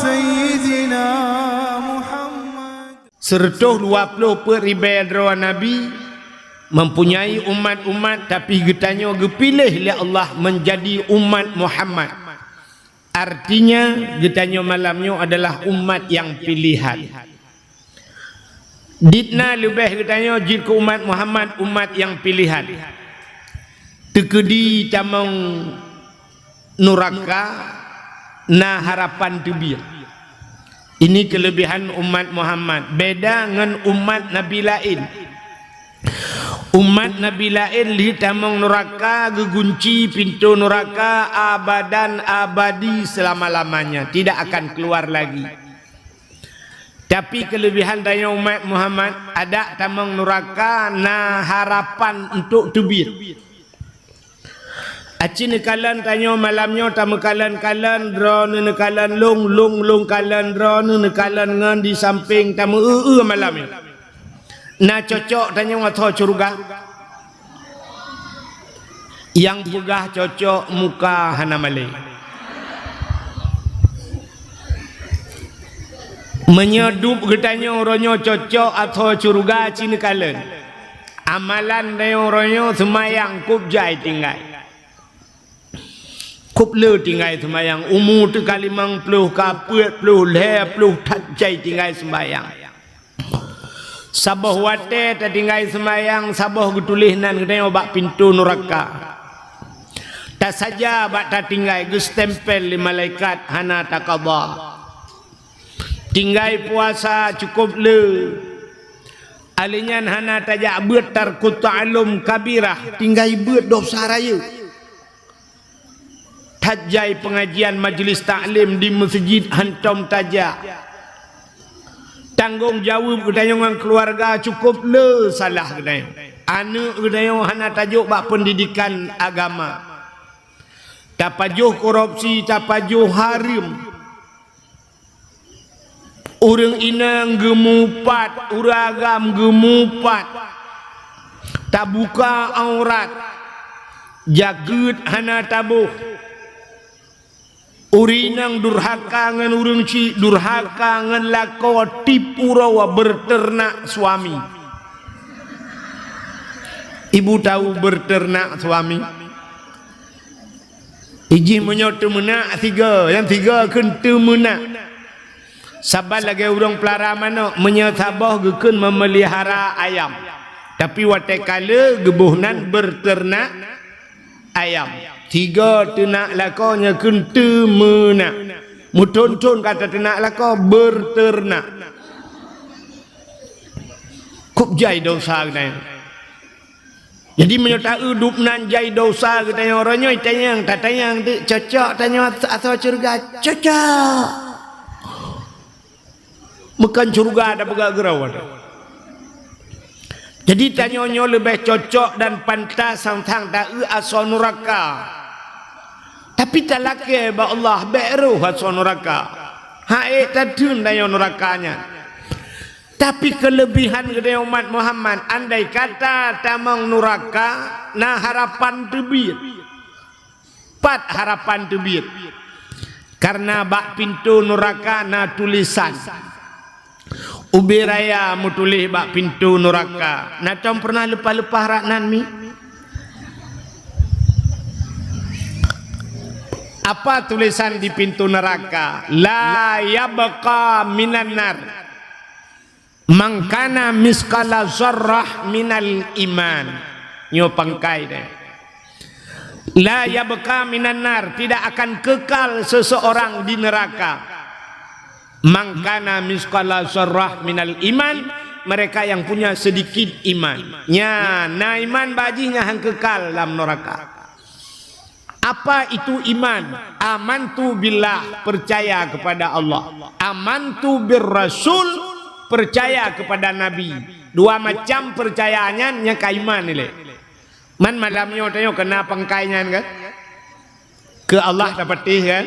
سيدنا محمد. Sertuh 20 peribadah Nabi mempunyai umat-umat, tapi getanya gepilih oleh Allah menjadi umat Muhammad. Artinya getanya malamnya adalah umat yang pilihan. Ditna lebih getanya jika umat Muhammad umat yang pilihan. Tekedi tamang nuraka na harapan tubir. Ini kelebihan umat Muhammad. Beda dengan umat Nabi lain. Umat Nabi lain li tamang neraka gegunci pintu neraka abadan abadi selama-lamanya, tidak akan keluar lagi. Tapi kelebihan dari umat Muhammad ada tamang neraka na harapan untuk tubir. Aci nekalan tanya malamnya tamu kalan drone nekalan long kalan drone nekalan ngan di samping tamu malamnya. Na cocok tanya watho curga. Yang pegah cocok muka hana malay. Menyedup getanya orangnya cocok atau curga cina kalen. Amalan dia orangnya semayang kup jai tinggal. Kup le tinggal semayang. Umur tu kali mang peluh kaput peluh le peluh tat jai tinggal sembayang. Sabah wate tak tinggal semayang, sabah getulinan getanya bak pintu neraka. Tak saja bak tak tinggal gestempel di malaikat hana takabah. Tinggal puasa cukup le. Alinyan hana tajak beut tarku ta'alum kabirah, tinggal beut dosa raya. Tajai pengajian majlis taklim di masjid hantam tajak. Tanggung jawab kedayangan keluarga cukup le salah kedayang. Anak kedayang hana tajuk bak pendidikan agama. Tak pajuh korupsi, tak pajuh harim. Orang inang gemupat, uragam gemupat. Tak buka aurat. Jagut hana tabuh. Urinang durhaka ngan urang ci durhaka ngan lako tipu rawa berternak suami. Ibu tahu berternak suami? Iji menyotu menak tiga, yang tiga kentu menak. Sabar lagi urang pelara mana menyetabah gekun memelihara ayam. Tapi watekala gebuhnan berternak ayam. Tiga ternak lakonya kentu menak. Muton-ton kata ternak lako berternak. Kup jai dosa katanya. Jadi menyertai hidup nan jai dosa katanya orangnya tanya yang cocok tanya atau curga cocok. Bukan curga ada bergerak. Jadi tanyanya lebih cocok dan pantas tentang da'i asal neraka. Tapi tak laki ba Allah beruh asal neraka. Haik tadun daya nerakanya. Tapi kelebihan kedai umat Muhammad, andai kata tamang neraka, na harapan tebir. Pat harapan tebir. Karena bak pintu neraka na tulisan. Ubi raya mutulih bak pintu neraka. Nacam pernah lepas-lepas raknan mi? Apa tulisan di pintu neraka? La yabqa minan nar man kana miskala zarrah minal iman. Nyo pangkai deh. La yabqa minan nar, tidak akan kekal seseorang di neraka. Mangkana miskala zarrah minal iman, mereka yang punya sedikit iman. Nya, na iman bajinya hang kekal dalam neraka. Apa itu iman? Amantu billah, percaya kepada Allah. Amantu birrasul, percaya kepada Nabi. Dua macam percayaannya nya kaiman ni. Man malamnya tanya kena pangkainya kan? Ke Allah dapat kan?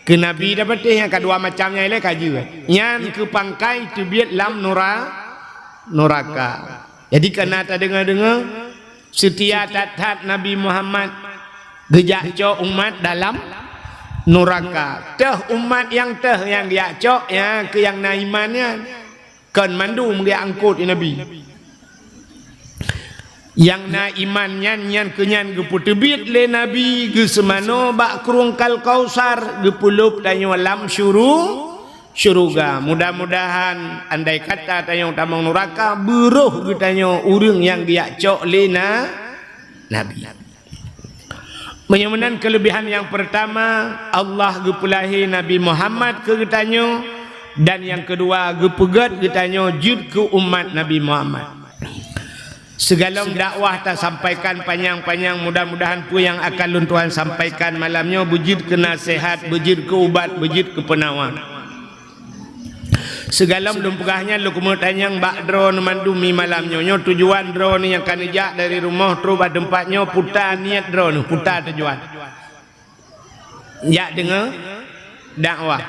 Ke Nabi dapat yang kedua macamnya ile kaji. Nyan ke pangkai tu biat lam neraka. Jadi kena tak dengar setia tat Nabi Muhammad gejak co umat dalam neraka. Teh umat yang dia cok ya ke yang naimannya kan mandu dia angkut Nabi. Yang na iman nyan kenyan geputebit le Nabi ge semano bak krungkal kausar gepulup tanyo lam syuruga. Mudah-mudahan andai kata tanyo tamang neraka beruh ge tanyo urang yang dia cok le Nabi. Menyamanan kelebihan yang pertama Allah gepulahi Nabi Muhammad ke tanyo, dan yang kedua gepegat ke tanyo jud ke umat Nabi Muhammad. Segala dakwah tak sampaikan panjang-panjang, mudah-mudahan pun yang akan Tuhan sampaikan malamnya bujud ke nasihat, bujud ke ubat, bujud ke penawar. Segala lumpugahnya lu kemu tanyang bak drone mandumi malamnya nyo tujuan drone yang kan ejak dari rumah terus pada tempatnya putar niat drone putar tujuan. Ya dengar dakwah.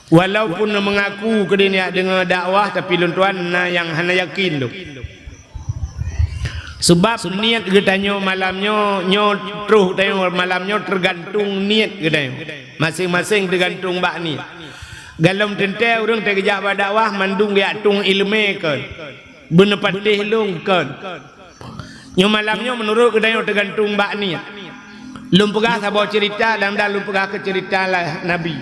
Walaupun mengaku ke dia dengar dakwah tapi Tuhan yang hana yakin tu. Sebab niat getanyo malamnya nyo terus tayo malamnya tergantung niat getanyo. Masing-masing tergantung bak niat. Galam tente urang te gejak dakwah mandung dia tung ilmu kan. Bener patih lung kan. Nyo malamnya menurut getanyo tergantung bak niat. Lum pegah sabo cerita dan lum pegah ke cerita lah Nabi.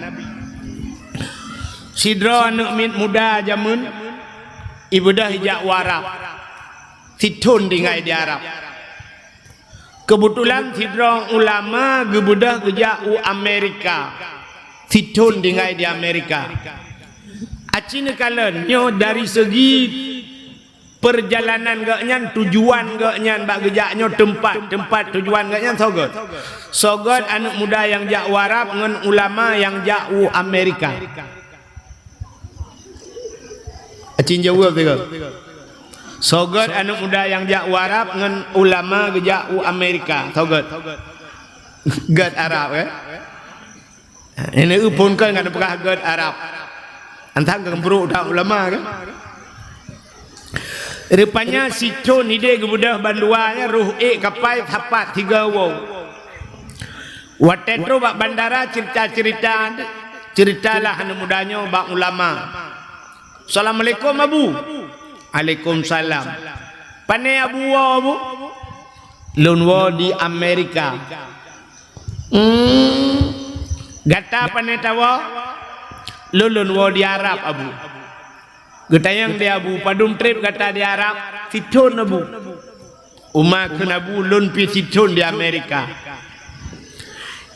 Sidra anak muda jamun ibu dah hijak warap. Situn tinggal di Arab. Kebetulan sidra ulama gebudah gejak Amerika. Situn tinggal di Amerika. Acina kalen nyo dari segi perjalanan gaknyan tujuan gaknyan bak gejaknyo tempat tujuan gaknyan sogot anak muda yang jak warap ngan ulama yang jak Amerika. Acin jawab tiga. Sogot anak muda yang jak warap ngan ulama gejak Amerika. Sogot. God Arab kan? Ini upun kan ngan pekah God Arab. Antang kembruk dah ulama kan? Rupanya si Chon ide kebudah banduanya ruh kapai tapat 3 wow. Watetro bak bandara ceritalah anak mudanya bak ulama. Assalamualaikum Abu. Waalaikumsalam. Pane Abu Abu? Lunwo di Amerika. Gata pane tawa? Lunwo di Arab Abu. Getayang di Abu padum trip kata di Arab, Situn Abu. Umma ke Abu lun pi Situn di Amerika.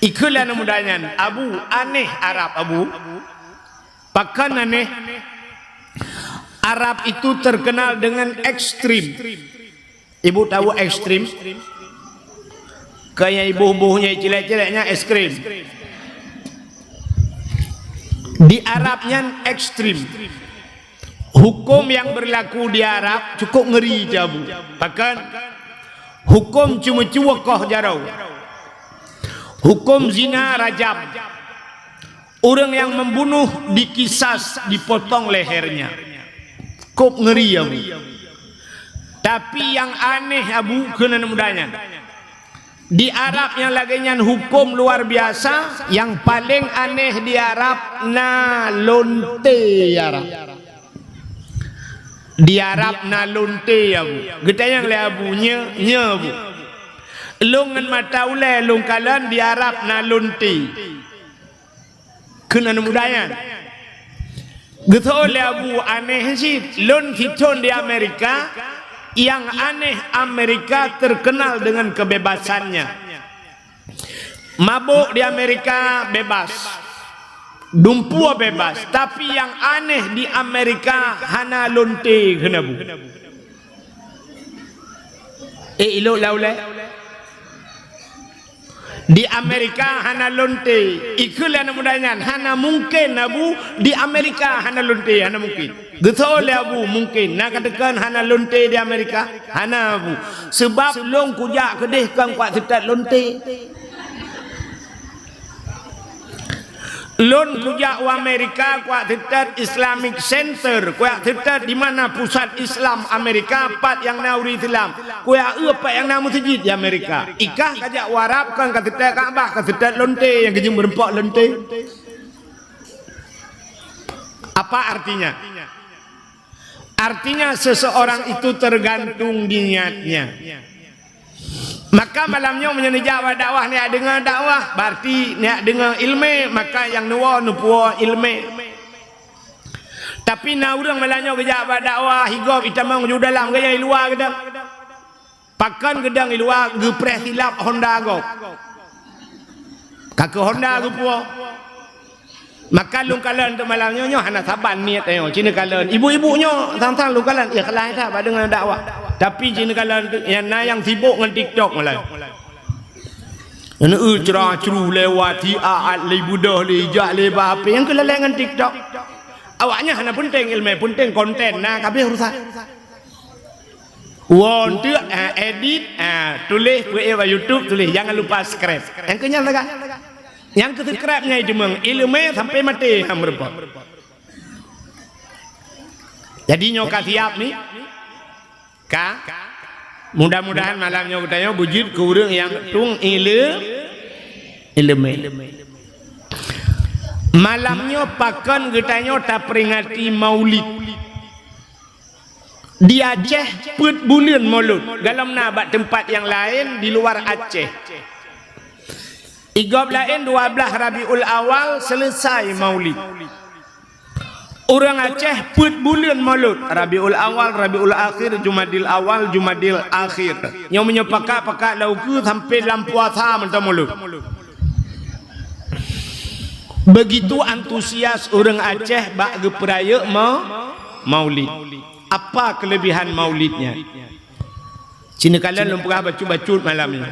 Ikulah namudanya Abu aneh Arab Abu. Pakan aneh. Arab itu terkenal dengan ekstrim. Ibu tahu ekstrim? Kayak ibu-ibunya cilek-cileknya ekstrim. Di Arabnya ekstrim. Hukum yang berlaku di Arab cukup ngeri jabu. Bahkan hukum cuma cuakoh jarau. Hukum zina rajam. Orang yang membunuh dikisas, dipotong lehernya. Kok ngeri Abu. Tapi yang aneh Abu kena mudanya. Di Arab yang laginya hukum luar biasa. Yang paling aneh di Arab na lonte Arab. Di Arab na lonte Abu. Kita yang le Abu nya Abu. Lungan mata ule lung kalan di Arab na lonte. Kena mudanya. Gitu oleh Abu aneh sih lon Situn di Amerika. Yang aneh Amerika terkenal dengan kebebasannya. Mabuk di Amerika bebas, dumpu bebas. Tapi yang aneh di Amerika hana lonte kena Bu. Ilo laule. Di Amerika hana lonte. Ikulah namudanya hana mungkin Abu. Di Amerika hana lonte hana mungkin. Getol Abu mungkin. Nak katakan hana lonte di Amerika hana Abu. Sebab long kujak kedih kang kuat setat lonte. Lon kujak wa Amerika kuat tetat Islamic Center kuat tetat di mana pusat Islam Amerika pat yang nauri Islam kuat apa yang nama masjid di Amerika ikah kajak warap kan kat tetat Kaabah kat tetat lonte yang kejeng berempak lonte. Apa artinya? Artinya seseorang itu tergantung niatnya. Maka malamnya menjawab dakwah ni dengar dakwah berarti ni dengar ilmu maka yang nuwa nupuo ilmu. Tapi na urang malamnya berjawab dakwah higop itamang ju dalam gaya luar gedang. Pakan gedang luar gepres hilap Honda go. Kak Honda go puo. Maka lung kalan tu malamnya nyo hana saban niat ayo cina kalan ibu-ibunya tang-tang lung kalan ya kelai dah dengan dakwah. Tapi cina kalan tu yang sibuk dengan TikTok malai. Ana cerah ceru lewat aat le budah le jak le apa yang keleleng dengan TikTok. Awaknya hana penting ilmu penting konten nah kabeh urusan. Won tu edit tulis buat YouTube tulis jangan lupa subscribe. Yang kenyal tak? Yang ketekrapnya itu meng ilmu sampai mati hampa. Jadi nyoka siap ni, mudah-mudahan malamnya kita wujud ke orang yang tung ilmu. Malamnya pakan kita tak peringati Maulid. Di Aceh put bulan Maulud. Dalam nabat tempat yang lain di luar Aceh. Igab lain 12 Rabiul Awal selesai Maulid. Orang Aceh put bulan Maulud. Rabiul Awal, Rabiul Akhir, Jumadil Awal, Jumadil Akhir. Yang menyepakat-pakat lauku sampai dalam puasa mentah Maulud. Begitu antusias orang Aceh bak geperaya Maulid. Apa kelebihan Maulidnya? Cina kalian belum pernah baca-baca malamnya.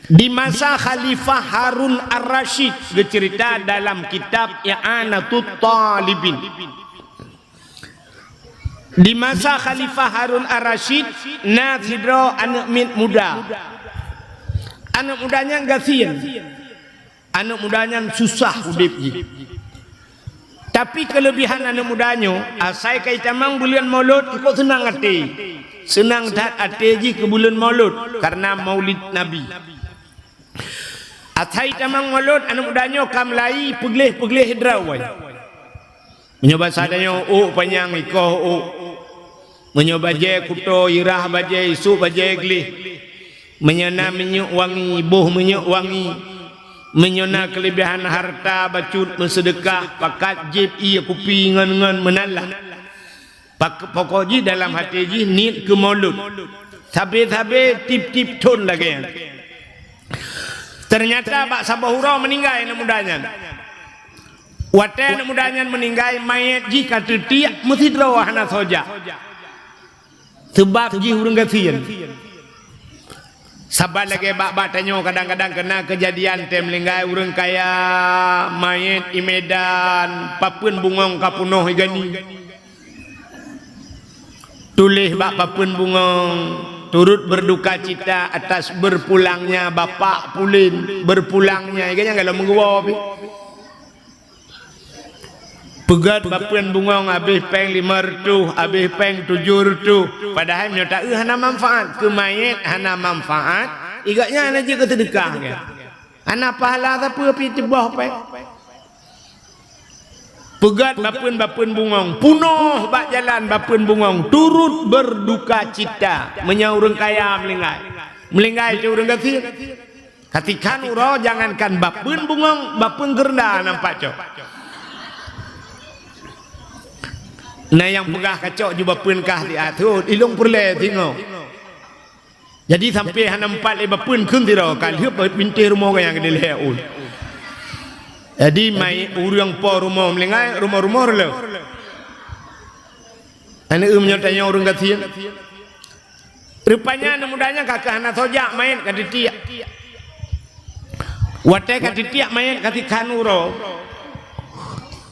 Di masa Khalifah Harun Ar-Rasyid bercerita dalam kitab I'anatut Talibin. Di masa Khalifah Harun Ar-Rasyid Nathidro anak muda. Anak mudanya gasian. Anak mudanya susah hidupnya. Tapi kelebihan anak mudanya asai kaitamang bulan Maulud ikut senang hati. Senang dat hati ji ke bulan Maulud karena Maulid Nabi. Atai tamang Maulud anak mudanya kamlai peglih hidrawai. Menyoba sadanya panjang ikoh menyoba je kuto irah baje isu baje glih. Menyana menyuk wangi boh menyuk wangi. Menyona kelebihan harta bacut mensedekah pakat jib iya kupi ngan menalah. Pokok ji dalam hati ji niat ke Maulud. Tabe tip ton lagi. Ternyata Pak Sabahura meninggal anak mudanya. Watai anak mudanya meninggal mayat ji kata tiap mesti terawah anak soja. Sebab ji urang gasian. Sabar lagi bak tanya kadang-kadang kena kejadian tem linggai urang kaya mayat di Medan papun bungong kapunoh igani. Tulis bak papun bungong turut berduka cita atas berpulangnya bapak Pulin, berpulangnya iganya kalau menggawab. Pegat bapun bungong habis peng 5 tu, habis peng 7 tu. Padahal nyata hana manfaat ke mayat, hana manfaat. Igaknya hana je kesedekah ke. Hana pahala apa pi tebah peng. Pegat bapun bungong, punoh bak jalan bapun bungong, turut berduka cita menyaurang kaya melinggai tu urang gasi. Katikan uro jangankan bapun bungong, bapun gerda nampak cok. Nah yang pegah kacau juga pun kah di atur ilung perle tengok. Jadi sampai hana 4 leba pun kun tiro kan hiup binti rumah yang gede leun. Jadi mai urang po rumah melingai rumah le. Ane nyotanya urang gatian. Rupanya anu mudanya kakak hana sojak main ka ditiak. Wate ka ditiak main ka kanuro.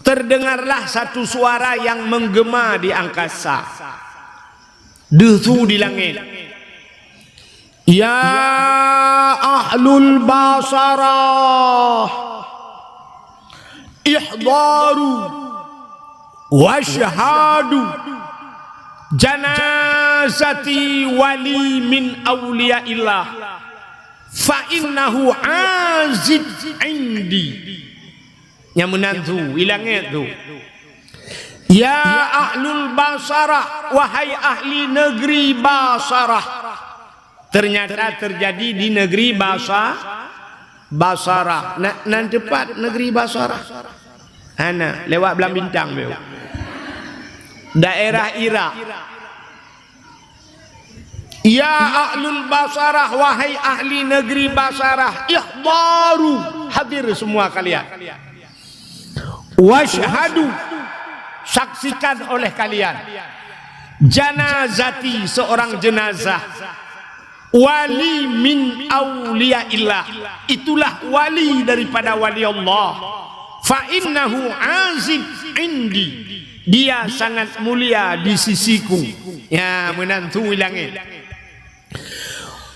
Terdengarlah satu suara yang menggema di angkasa. Desu di langit. Ya ahlul basarah, ihdaru washhadu janazati wali min awliyaillah fa innahu azid indi. Yang menantu hilangnya tu. Ya ahlul Basarah, wahai ahli negeri Basarah. Ternyata terjadi di negeri Basarah. Nan tepat negeri Basarah. Ana lewat belam bintang beu. Daerah Irak. Ya ahlul Basarah, wahai ahli negeri Basarah, ihdaru, hadir semua kalian. Washhadu, saksikan oleh kalian. Janazati, seorang jenazah. Wali min awliyaillah, itulah wali daripada wali Allah. Fa innahu azid indi, dia sangat mulia di sisiku. Ya, menantu langit.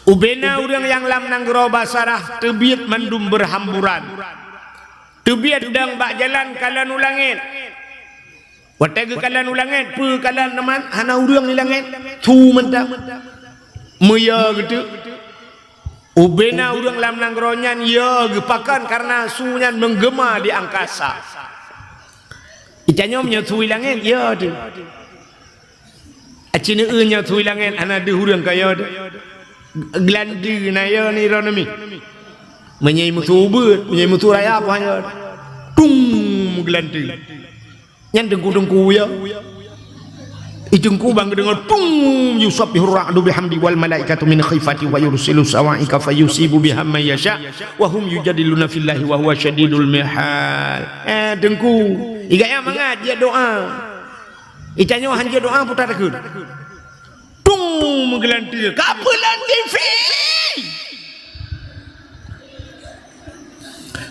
Ubena orang yang lam nanggro Basarah tebiat mendum berhamburan. Tebiat dang bak jalan kalan ulangit. Watega kalan ulangit, pe kalan teman hana urang ni langit. Tu mentang. Meya gitu. Ubena urang lam nangronyan ya gepakan karena sunyan menggema di angkasa. Itanya menyatui langit ya tu. Acina nya tui langit ana de urang kaya tu. Gelandi naya ni ronami. Menyai mutu ubut, menyai mutu raya apa hanya. Tung gelandi. Yang dengku-dengku ya. Idengku bang dengan tung yusabbihur ra'du bihamdi wal malaikatu min khifati wa yursilu sawa'ika fayusibu biham man yasha wa hum yujadiluna fillahi wa huwa syadidul mihal. Dengku igaya mangat dia doa. Icanyo hanja doa putar dekeun. Tung menggelanti kapelan TV.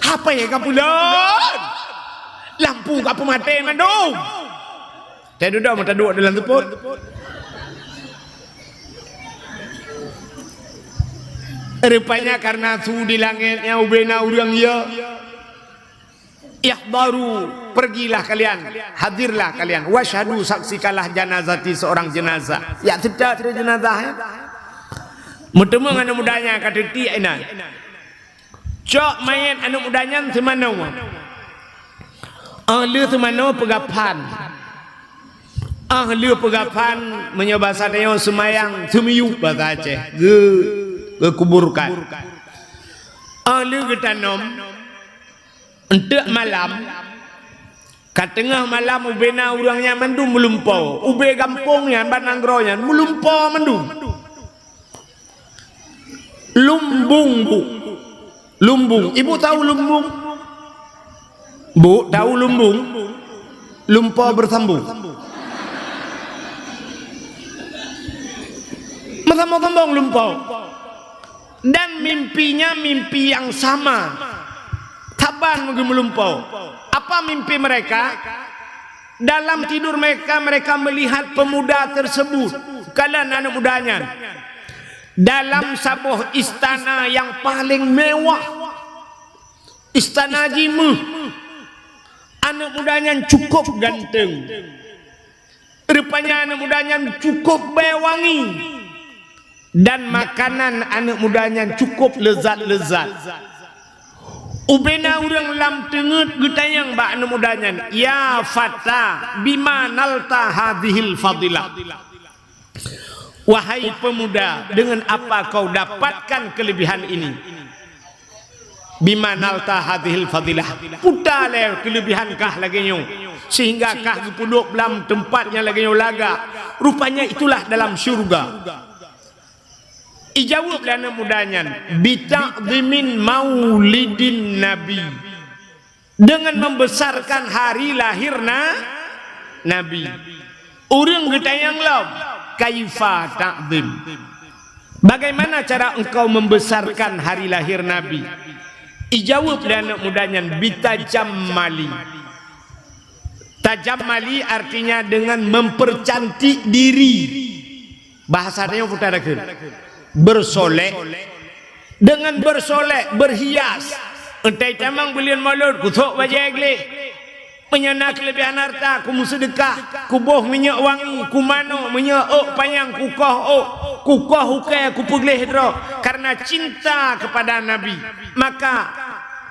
Apa ya kapulan? Lampu kapu mati mandung. Saya duduk mata duduk dalam teput. Rupanya karena su di langitnya ubena urang ya. Ihdaru, pergilah kalian, hadirlah kalian. Washhadu, saksikanlah janazati, seorang jenazah. Ya tidak jenazah ya. Mutemu anu mudanya kata ti ina. Cok main anu mudanya semana. Ahli semana pegapan. Ahli pegapan menyebasa dia semayang semiyuk bahasa Aceh. Ge kuburkan. Ahli getanom untuk malam kat tengah malam ubena urangnya mendum melumpau. Ube kampungnya bananggronya melumpau mendum. Lumbung bu. Lumbung. Ibu tahu lumbung? Bu, tahu lumbung? Lumpau bersambung. Bersambung lumpau. Dan mimpinya mimpi yang sama. Taban melumpau. Apa mimpi mereka? Dalam tidur mereka melihat pemuda tersebut. Kalian anak mudanya. Dalam sebuah istana yang paling mewah. Istana Jimuh. Anak mudanya cukup ganteng. Rupanya anak mudanya cukup bewangi. Dan makanan anak mudanya cukup lezat-lezat. Ubena urang lam tengut gutayang ba anu mudanya, ya fata bima nalta hadhil fadilah. Wahai pemuda, dengan apa kau dapatkan kelebihan ini? Bima nalta hadhil fadilah. Putale kelebihan kah lagi nyo sehingga kah gepunduk belam tempatnya lagi nyo laga. Rupanya itulah dalam syurga. Ijawab lana mudanya bita'zimin maulidin nabi, dengan membesarkan hari lahirna nabi. Urang getayang law kaifa ta'zim, bagaimana cara engkau membesarkan hari lahir nabi? Ijawab lana mudanya bitajammali. Tajammali artinya dengan mempercantik diri. Bahasanya putarakeun bersolek, dengan bersolek berhias. Entai tamang belian maulud kutuk wajah egle Penyana kelebihan harta, ku sedekah, ku boh minyak wangi, ku mano minyak payang, ku koh hukai, ku pegleh dro karena cinta kepada Nabi. Maka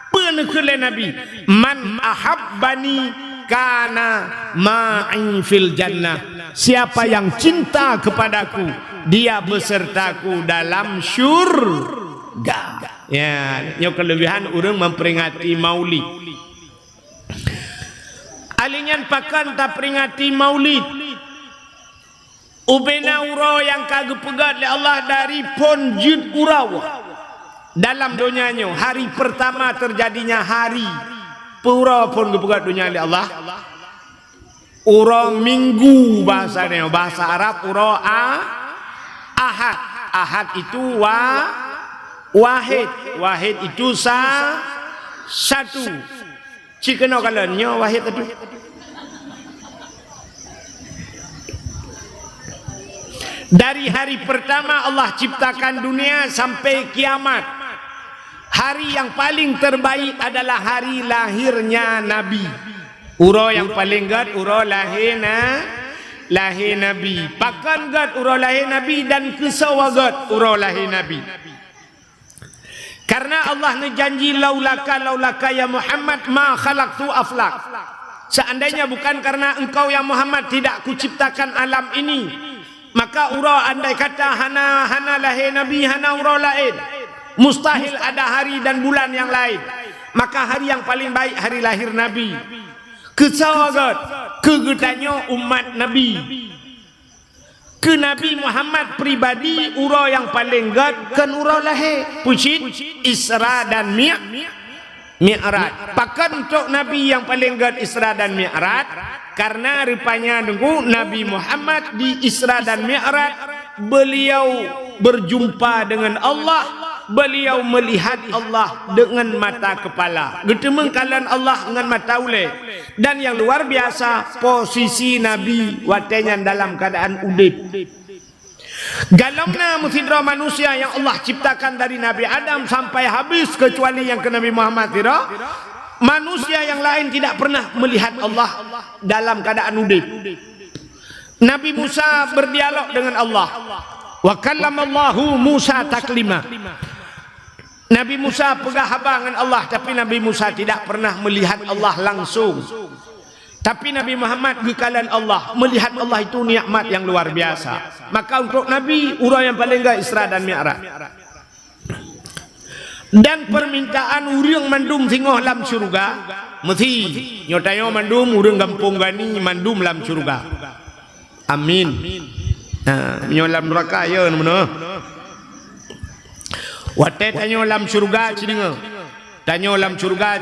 penekele Nabi, man ahabbani kana ma'i fil jannah. Siapa yang cinta kepadaku, dia besertaku dalam syurga. Ya, yang kelebihan orang memperingati Maulid. Alinyan pakan tak peringati Maulid. Ubena uro yang kagak pegat oleh Allah dari pon jud urau. Dalam dunianya hari pertama terjadinya hari pura pun kepegat dunia oleh Allah. Uro minggu bahasanya, bahasa Arab uro ahad. Ahad itu wahid. Wahid itu satu. Cikeno kalannya wahid itu. Dari hari pertama Allah ciptakan dunia sampai kiamat, hari yang paling terbaik adalah hari lahirnya Nabi. Uro yang paling gad uro lahir Nabi. Pakan gad uro lahir Nabi dan kesawagat uro lahir Nabi. Karena Allah ngejanji laulaka ya Muhammad ma khalaqtu aflak. Seandainya bukan karena engkau ya Muhammad tidak kuciptakan alam ini, maka ura andai kata hana lahir Nabi, hana ura lain, mustahil ada hari dan bulan yang lain. Maka hari yang paling baik hari lahir Nabi. Kesawagat kegetanyo umat Nabi. Ke Nabi Muhammad pribadi ura yang paling gad kan ura lahir pucit Isra dan Mi'raj. Pakan untuk Nabi yang paling gad Isra dan Mi'raj karena rupanya nunggu Nabi Muhammad di Isra dan Mi'raj beliau berjumpa dengan Allah, beliau melihat Allah dengan mata kepala, getemeng kalan Allah dengan mata ule. Dan yang luar biasa posisi Nabi watenya dalam keadaan udip. Galamna musidra manusia yang Allah ciptakan dari Nabi Adam sampai habis kecuali yang ke Nabi Muhammad tidak. Manusia yang lain tidak pernah melihat Allah dalam keadaan udip. Nabi Musa berdialog dengan Allah. Wa kallamallahu Musa taklima. Nabi Musa pegah habang dengan Allah, tapi Nabi Musa tidak pernah melihat Allah langsung. Tapi Nabi Muhammad gekalan Allah, melihat Allah itu nikmat yang luar biasa. Maka untuk Nabi urang yang paling gak Isra dan Mi'raj. Dan permintaan urang mandum singoh lam surga, mesti nyotayo mandum urang gampung gani mandum lam surga. Amin. Nah, nyolam neraka ya mana? Wate tanyo lam surga cidinga. Tanyo lam surga,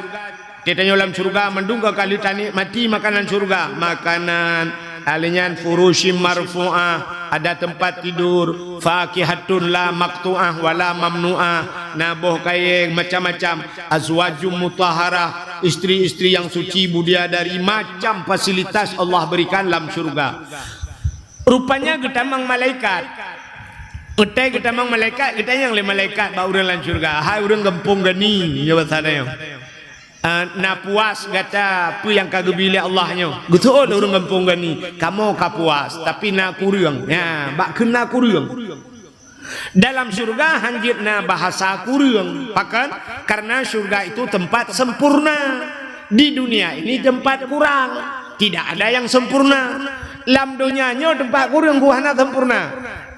tanyo lam surga mendung kali tani mati makanan surga, makanan alinyan furushim marfu'ah, ada tempat tidur, fakihatun la maqtu'ah wala mamnu'ah, naboh kayeng macam-macam, azwajum mutahharah, istri-istri yang suci budia dari macam fasilitas Allah berikan dalam surga. Rupanya getamang malaikat. Utai kita mang malaikat, kita yang le malaikat bau urang lan surga. Hai urang gempung gani ya bahasanya. Na puas kata pu yang kagebile Allahnya. Betul urang gempung gani. Kamu kapuas tapi na kurang. Ya, bak kena kurang. Dalam surga hanjitna bahasa kurang. Pakan karena surga itu tempat sempurna. Di dunia ini tempat kurang. Tidak ada yang sempurna. Lam dunianya tempat kurang buahna sempurna.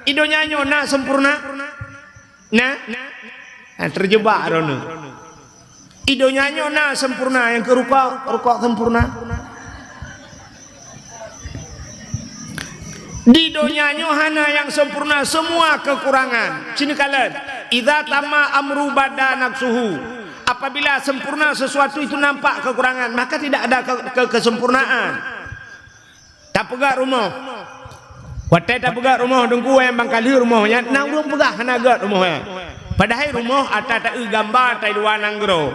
Idonya nyona sempurna, nah terjebak rono. Idonya nyona sempurna, yang kerukok sempurna. Di dunia nyohana yang sempurna semua kekurangan. Sini kalian, idza tama amru badanak suhu. Apabila sempurna sesuatu itu nampak kekurangan, maka tidak ada kesempurnaan. Tak pegak rumah. Watai tak pegak rumah dengku yang bangkali rumahnya, nak urang pegak hanagat rumahnya. Padahal rumah ada tak gambar tai luar nanggro.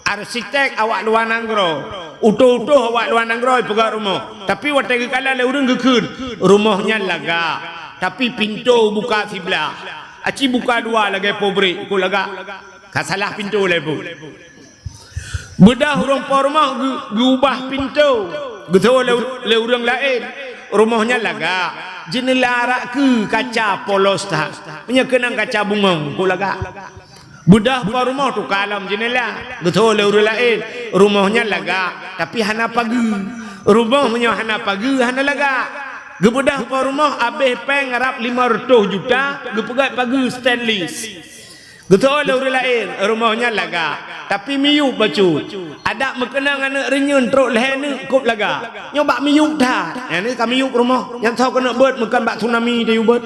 Arsitek awak luar nanggro. Utuh-utuh awak luar nanggro pegak rumah. Tapi watai kala le urang gekeun, rumahnya laga. Tapi pintu buka sebelah. Aci buka dua lagi pobrik ku laga. Kasalah pintu lebu. Bedah rumah ubah pintu. Gitu le orang lain. Rumahnya laga. Jendela rak ke kaca polos dah. Punya kenang kaca bunga ko laga. Bedah rumah tu kalam jendela. Gitu le orang lain. Rumahnya laga tapi hana pagi. Rumahnya hana pagi hana laga. Gebedah rumah habis peng harap 500 juta. Gepegat pagi stainless. Gitu le orang lain. Rumahnya laga tapi miyuk bacut. Ada mekenang anak renyun truk leh ni kop laga. Nyoba miyuk dah. Yang ni kami miyuk rumah. Yang tahu kena bird mekan bak tsunami dia bird.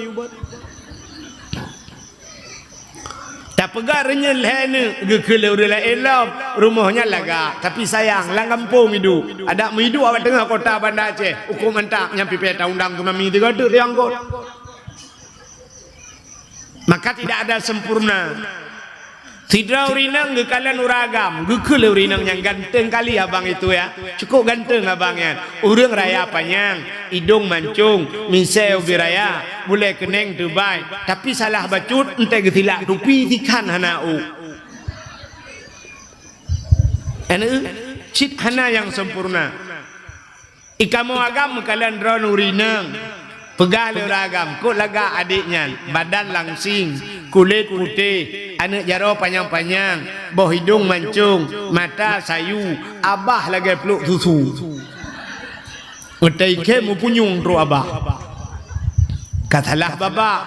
Tak pegang renyun leh ni ke orang lain lah. Rumahnya laga tapi sayang lang kampung hidup. Ada hidup awak tengah kota Bandar Aceh. Hukum mentak nyampi peta undang tsunami 300 dia angkut. Maka tidak ada sempurna. Tidak urinang ke kalian uragam. Gukul urinang yang ganteng kali abang itu ya. Cukup ganteng abangnya. Urang raya panjang, hidung mancung, misai ubi raya, boleh keneng Dubai. Tapi salah bacut ente getilak tupi tikan hanau. Anu cit hana yang sempurna. Ikamu agam kalian drone urinang. Pegah le ragam, kok laga adiknya, badan langsing, kulit putih, anak jaro panjang-panjang, boh hidung mancung, mata sayu, abah lagi peluk susu. Utai ke mu punyung ro abah. Katalah babah.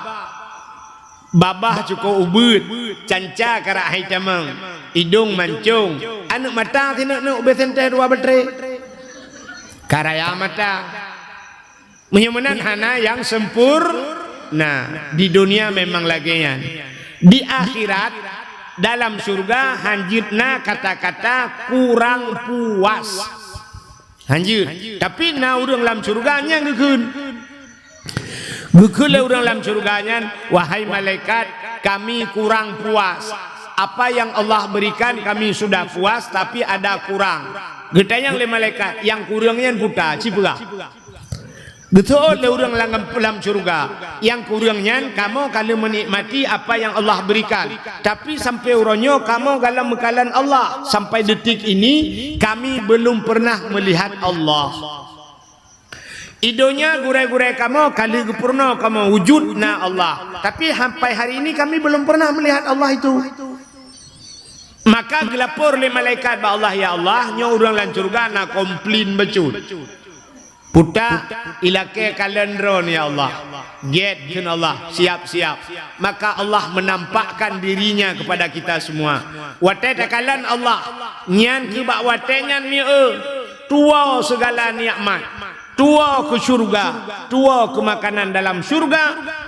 Babah cukup ubud, canca karak hai camang, hidung mancung, anak mata tidak nak ubesente dua betre. Karaya mata. Menyemenan hana yang sempurna. Di dunia memang lagian. Di akhirat dalam surga hanjitna kata-kata kurang puas. Hanjit. Tapi na urang dalam surganya gekeun. Gekeun urang dalam surganya, wahai malaikat, kami kurang puas. Apa yang Allah berikan kami sudah puas tapi ada kurang. Getayang le malaikat yang kurangnya buta cipega. Betul le orang dalam surga. Yang kurangnya kamu kalau menikmati apa yang Allah berikan. Tapi sampai uronyo kamu dalam mekalan Allah. Sampai detik ini kami belum pernah melihat Allah. Idonya gurai-gurai kamu kali gepurna kamu wujudna Allah. Tapi sampai hari ini kami belum pernah melihat Allah itu. Maka gelapor le malaikat ba Allah ya Allah nyo orang dalam surga na komplain becut. Puta ilake kalendron ya Allah. Get kun Allah, siap-siap. Maka Allah menampakkan dirinya kepada kita semua. Wate takalan Allah. Nyan ki bak wate nyan mi tua segala nikmat. Tua ke surga, tua ke makanan dalam surga,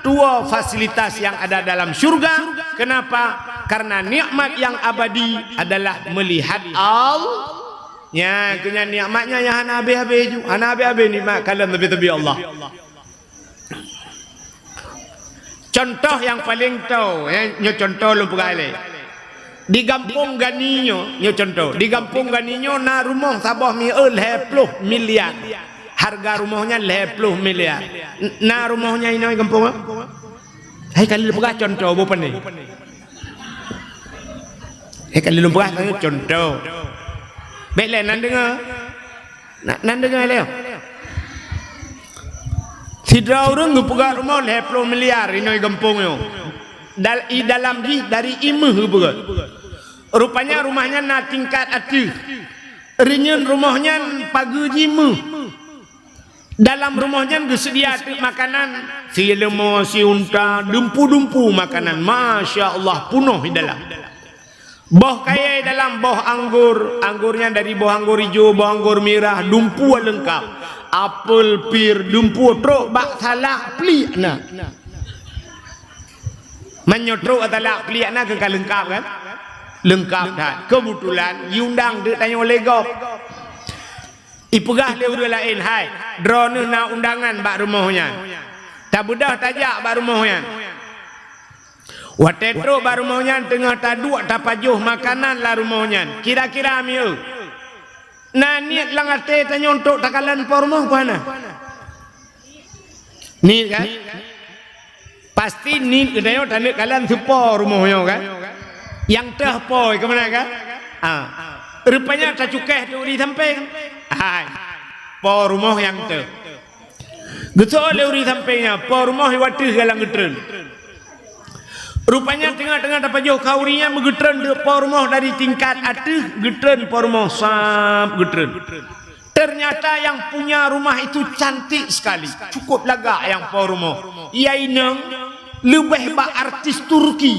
tua fasilitas yang ada dalam surga. Kenapa? Karena nikmat yang abadi adalah melihat Allah. Ya, kena nikmatnya yang hana habis-habis ju. Hana habis-habis nikmat kalam tepi-tepi Allah. Contoh yang paling tahu, nyo contoh lu pegale. Di kampung Ganinyo, nyo contoh. Di kampung Ganinyo na rumah sabah mi 10 miliar. Harga rumahnya 10 miliar. Na rumahnya ini kampung. Hai kali lu pegah contoh apa ni? Hai kali lu pegah contoh. Baiklah, nan dengar. Nan dengar leh. Sidra orang ngepegat rumah 10 miliar ini kampung yo. Dalam dari imah begat. Rupanya rumahnya na tingkat atu. Renyun rumahnya pagi jimah. Dalam rumahnya bersedia makanan. Si lemah, si unta, dumpu-dumpu makanan. Masya Allah, penuh di dalam. Boh kaya dalam boh anggur. Anggurnya dari boh anggur hijau, boh anggur merah, dumpu lengkap. Apel, pir, dumpu, truk, bak salah, pelik na. Menyotruk atau pelik na kekal lengkap kan? Lengkap dah. Kebetulan, diundang dia tanya oleh gop. Ipegah dia udah lain, hai. Drone na undangan bak rumahnya. Tak budah tajak bak rumahnya. Watetro baru maunya tengah taduk tapajuh makanan lah rumahnya. Kira-kira amil. Nah niat lang ate tanya untuk takalan pormoh mana? Ni kan? Pasti ni kedayo tanya kalian sepo rumahnya kan? Yang teh poi ke mana kan? Rupanya tak cukeh tu di samping. Hai. Po rumah yang tu. Getok le uri sampingnya, po rumah iwatih galang getren. Rupanya tengah-tengah dapat jauh kaurinya megetren de po rumah dari tingkat atas getren po rumah sam getren. Ternyata yang punya rumah itu cantik sekali. Cukup lagak yang po rumah. Ia inang lebih ba artis Turki.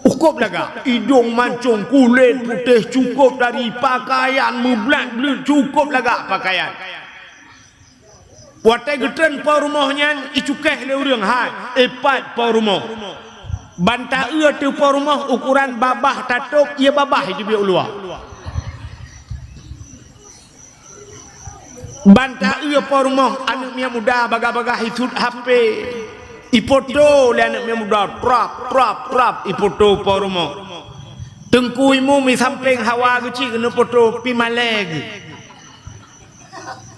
Cukup lagak. Hidung mancung, kulit putih cukup dari pakaian mublat cukup lagak pakaian. Watai getren po rumahnya icukeh le urang hai. Epat po rumah. Bantah ia tu po rumah ukuran babah tatuk ia babah itu biar luar. Bantah ia po rumah anak mia muda baga-baga hitut HP. Ipoto le anak mia muda prap ipoto po rumah. Tengku imu mi samping hawa kecil kena foto pi maleg.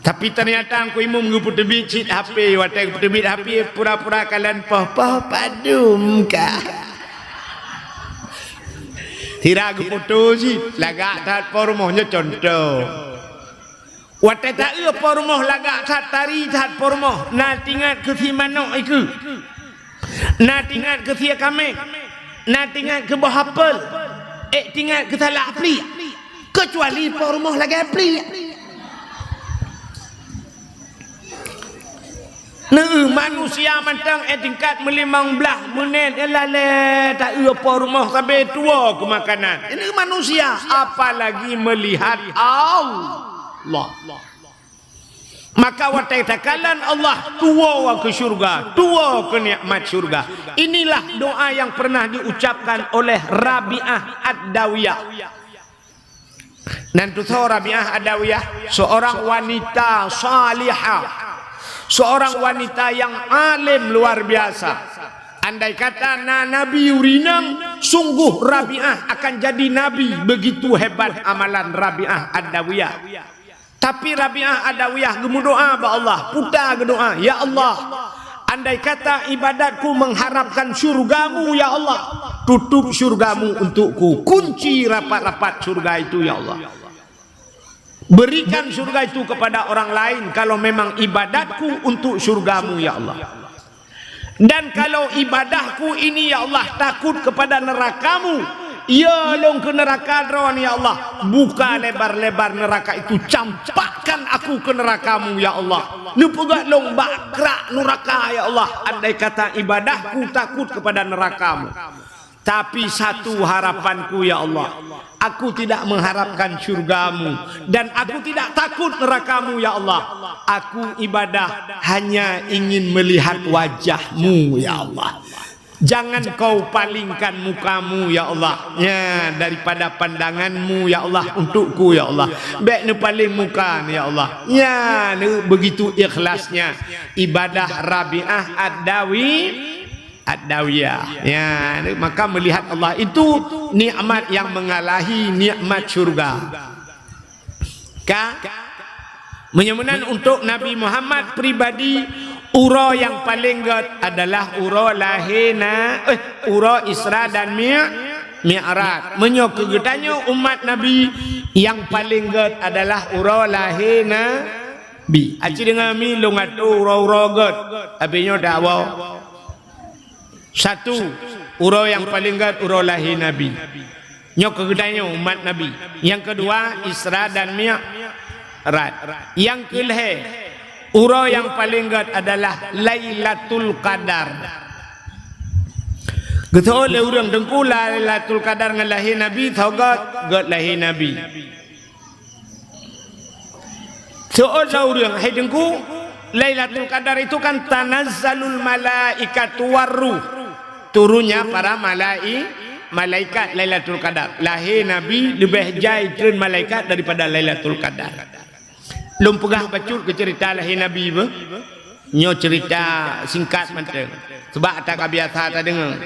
Tapi ternyata angku imu menguput tebit cit HP, watai tebit HP pura-pura kalian papa padum ka. Tira foto cit lagak tat po rumahnya contoh. Watai tak ia po rumah lagak tat tari tat po rumah. Na tingat ke si manok iku. Na tingat ke si kami. Na tingat ke bahapel. Tingat ke salah pli. Kecuali po rumah lagi pli. Manusia mantang tingkat melimang belah menit elale tak ia po rumah sampai tua ke makanan. Ini manusia apalagi melihat Allah. Maka watai takalan Allah tua ke syurga, tua ke nikmat syurga. Inilah doa yang pernah diucapkan oleh Rabi'ah Ad-Dawiyah. Dan tu Rabi'ah Ad-Dawiyah seorang wanita salihah. Seorang wanita yang alim luar biasa. Andai kata Nabi urinang, sungguh Rabi'ah akan jadi Nabi. Begitu hebat amalan Rabi'ah Ad-Dawiyah. Tapi Rabi'ah Ad-Dawiyah gemu doa ba Allah, putar ke doa, ya Allah, andai kata ibadatku mengharapkan syurgamu ya Allah, tutup syurgamu untukku, kunci rapat-rapat syurga itu ya Allah. Berikan syurga itu kepada orang lain kalau memang ibadatku untuk syurgamu ya Allah. Dan kalau ibadahku ini ya Allah takut kepada nerakamu, ya long ke neraka dron ya Allah. Buka lebar-lebar neraka itu, campakkan aku ke nerakamu ya Allah. Nupugat long bakrak neraka ya Allah. Andai kata ibadahku takut kepada nerakamu. Tapi satu harapanku ya Allah, aku tidak mengharapkan syurgamu dan aku tidak takut nerakamu ya Allah. Aku ibadah hanya ingin melihat wajahmu ya Allah. Jangan kau palingkan mukamu ya Allah ya daripada pandanganmu ya Allah untukku ya Allah. Baik ni paling muka ni ya Allah. Ya ni begitu ikhlasnya ibadah Rabi'ah Ad-Dawiyah. Ya, maka melihat Allah itu nikmat yang mengalahi nikmat syurga. Menyemunan untuk Nabi Muhammad pribadi, ura yang paling gut adalah ura lahina, ura Isra dan Mi'raj. Menyo kegetannya umat Nabi yang paling gut adalah ura lahina bi. Aci dengan mi longat ura-ura gut. Abinya dakwa. Satu, ura yang paling gut ura lahir Nabi. Nyok kegedannya umat Nabi. Yang kedua, Isra dan Mi'raj. Yang kelih, ura yang paling gut adalah Lailatul Qadar. Getol le urang dengku Lailatul Qadar ngan lahir Nabi, thogot gut lahir Nabi. Seolah urang hai dengku Lailatul Qadar itu kan tanazzalul malaikatu warruh. Turunnya para malaikat Lailatul Qadar. Lahir Nabi lebih jai turun malaikat daripada Lailatul Qadar. Lum pegah bacut ke cerita lahir Nabi be? Nyo cerita singkat manteng. Sebab tak biasa tak dengar.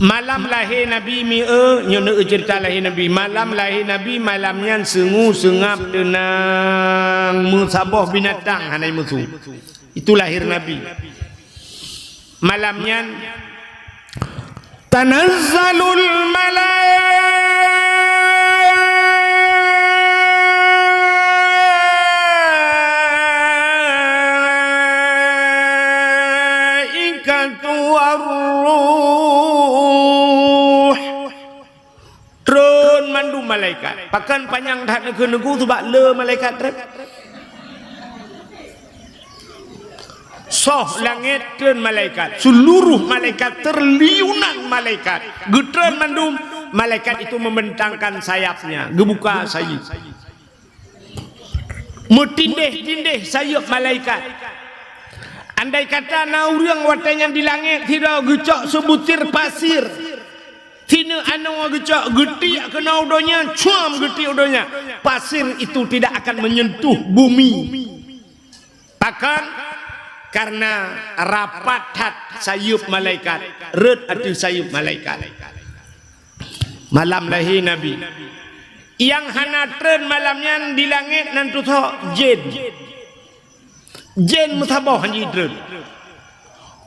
Malam lahir Nabi nyo cerita lahir Nabi. Malam lahir Nabi malamnya sengu sengap tenang musabah binatang hanai musuh. Itu lahir Nabi. Malamnya tanazzalul malaikatu malaikat. Pakan panjang dah negu tu bak le malaikat rep. Soh langit dan malaikat, seluruh malaikat terliunan malaikat. Getran mandum malaikat itu membentangkan sayapnya, gebuka sayap. Metindih-tindih sayap malaikat. Andai kata naurang watanya di langit tidak gecok sebutir pasir. Tina anu gecok geti kena udonya, cuam geti udonya. Pasir itu tidak akan menyentuh bumi. Bahkan karena rapat hat sayup malaikat, red atu sayup malaikat. Malam lahir Nabi. Yang hanatren malamnya di langit nanti tho jin. Jin mutabah hanjidren.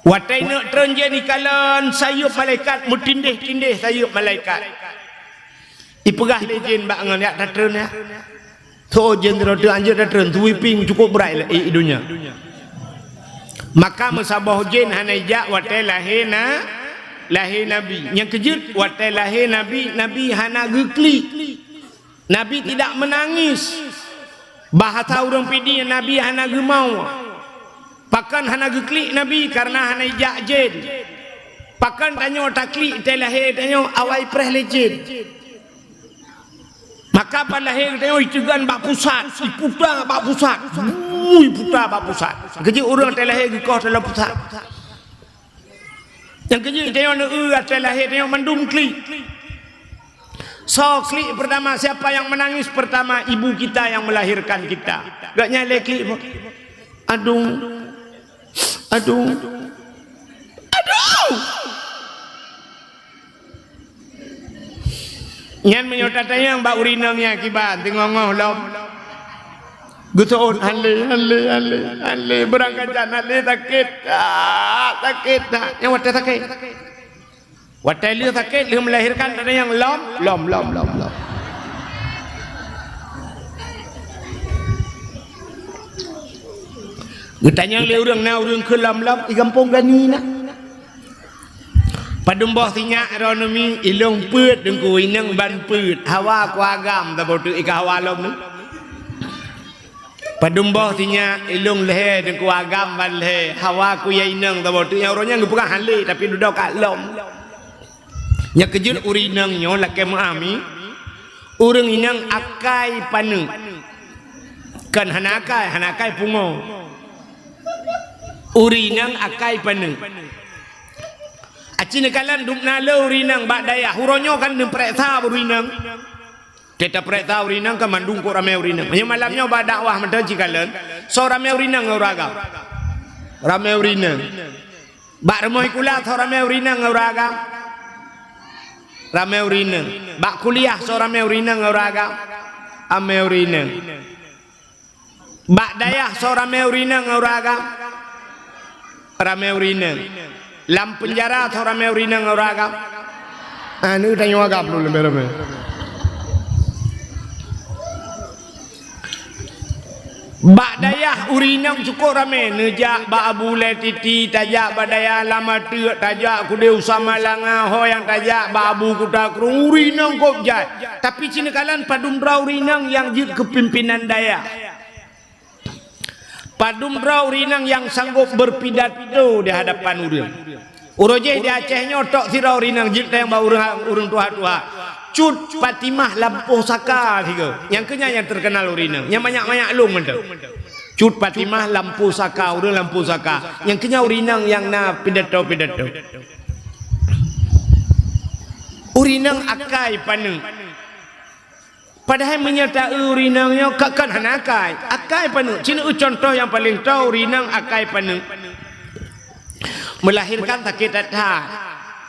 Watai nak tren jin ikalan sayup malaikat mutindih-tindih sayup malaikat. Ipegah le jin bak ngan yak tren ya. Tho jin terode anjir tren tuwi ping cukup berai le idunya. Maka mesabah jin hanajak watai lahir Nabi. Yang kejut watai lahir Nabi hana gekli. Nabi tidak menangis. Bahasa orang pidi Nabi hana gemau. Pakan hana gekli Nabi karena hanajak jin. Pakan tanya takli watai lahir tanya awai preh le jin. Maka pada lahir tanya itugan bak pusat, iputa bak pusat. Putar bak pusat. Kerja orang tak lahir gekau dalam pusat. Yang kerja tengok nak tak lahir tengok mandum klik. So klik pertama siapa yang menangis pertama ibu kita yang melahirkan kita. Gak nyale klik. Aduh. Nyan menyota tayang bak urinangnya kibat tengok lom. Guton hale berangkat jalan hale sakit yang watai sakit watai dia sakit dia melahirkan ada yang lom getanya le urang na urang ke lom di kampung gani na padumbah tinyak ronomi ilong peut dengku inang ban peut hawa ku agam ta botu ika hawa lom ni padumbah tinya ilung lehe dengku agam ban lehe hawa ku ya inang ta botu yang orangnya ngebuka hale tapi duduk kat lom nya kejut urinang nyo lake muami urang inang akai panu kan hanakai pungo urinang akai panu acine kalan dupna le urinang bak daya huronyo kan nempresa urinang kita pereta urinang ke mandung ko rame urinang. Yang malamnya ba dakwah mendan cikalan. So rame urinang nguraga. Rame urinang. Bak remoy kula so rame urinang nguraga. Rame urinang. Bak kuliah so rame urinang nguraga. Ame urinang. Bak dayah so rame urinang nguraga. Rame urinang. Lam penjara so rame urinang nguraga. Anu tanya agak dulu rame. Bak dayah urinang cukup ramai nejak bak abule titi tajak badaya lama tiak tajak kude usama langa ho yang tajak bak abu kuda kerung urinang kop jai tapi cina kalan padumra urinang yang jid kepimpinan dayah padumra urinang yang sanggup berpidato di hadapan uroje di Acehnya otok sira urinang jid yang bak urang tua-tua Cut Fatimah Lampuh Saka tiga. Yang kenya yang terkenal urinang. Yang banyak-banyak lung mentu. Cut Fatimah Lampuh Saka, urang Lampuh Saka. Yang kenya urinang yang na pidato. Urinang akai panu. Padahal menyertai urinangnya kakan hanakai. Akai panu. Cina contoh yang paling tahu urinang akai panu. Melahirkan sakit hati.